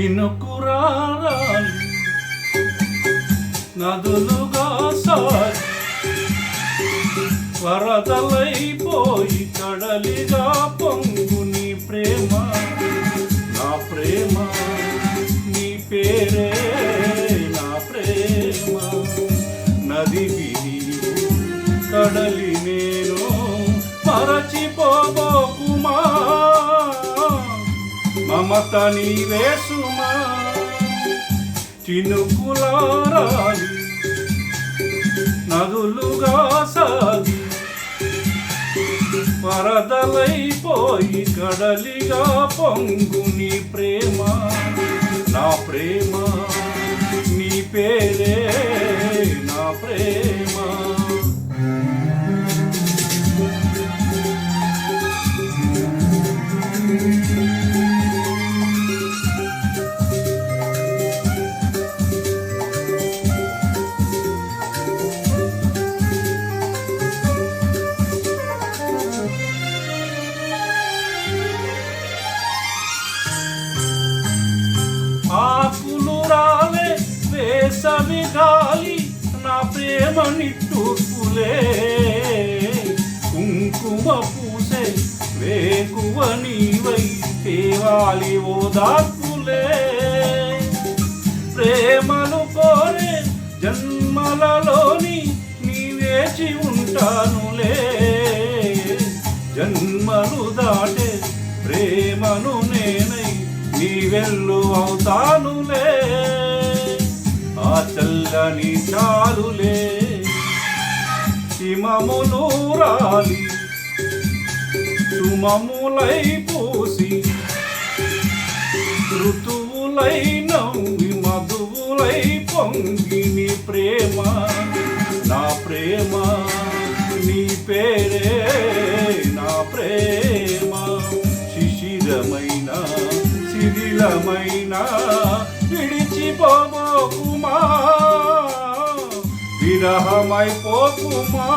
చినుకురాలి నదులుగా సాగి వరదలైపోయి కడలిగా పొంగు నీ ప్రేమ, నా ప్రేమ, నీ పేరే నా ప్రేమ. నదివి నీవు కడలి నేను మరచిపోబోకుమా, మమత నీవే సుమా. చినుకులారాలి నదులుగా సాగి వరదలైపోయి కడలిగా పొంగు నీ ప్రేమ, నా ప్రేమ, నీ పేరే నా ప్రేమ. ఆకులు రాలే వేసవి గాలి నా ప్రేమ నిట్టూర్పులే, కుంకుమ పూసే వేకువ నీవై తేవాలి ఓదార్పులే. ప్రేమలు కోరే జన్మలలోని నీ వేచి ఉంటానులే, జన్మలు దాటే ప్రేమను నేనై నీ వెళ్ళు అవుతానులే. ఆ చల్లని చాలులే హిమములు రాలి సుమములై పూసి ఋతువులై నవ్వి మధువులై పొంగి నీ ప్రేమ, నా ప్రేమ, నీ పేరే నా ప్రేమ. శిశిరమైన శిథిలమైన విడిచిపోబోకుమా, విరహమైపోకుమా.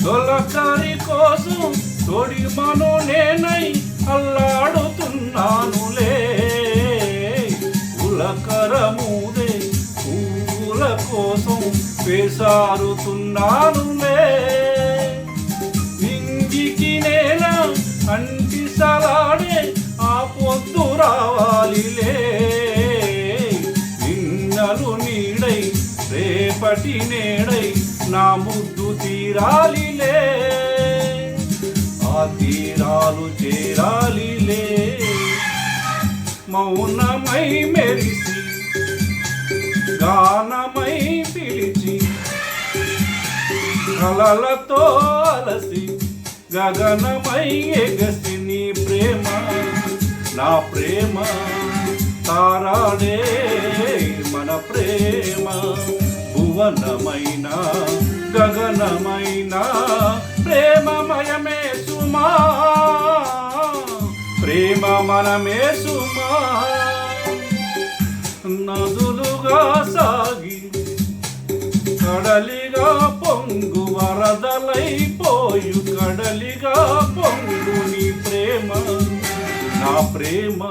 తొలకరి కోసం తొడిమను నేనై అల్లాడుతున్నానులే, ఉలకరముదే పూల కోసం వేసారుతున్నానులే. నింగికి నేల అంటి సలాడే ఆ పొద్దు రావాలిలే, నిన్నలు నీడై రేపటి నేడై నా ముద్దు తీరాలిలే. ఆ తీరాలు చేరాలిలే, మౌనమై మెరిసి గానమై పిలిచి కలలతో అలసి గగనమై ఎగసి నీ ప్రేమ, నా ప్రేమ, తారాడే మన ప్రేమ. భువనమైన గగనమైన ప్రేమమయమే సుమా, ప్రేమ మనమే సుమా. నదులుగా సాగి కడలిగా పొంగు వరదలైపోయు కడలిగా పొంగు నీ ప్రేమ, నా ప్రేమ,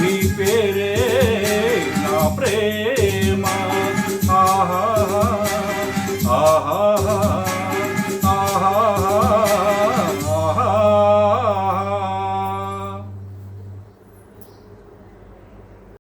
నీ పేరే నా ప్రేమ. ఆహా ఆహా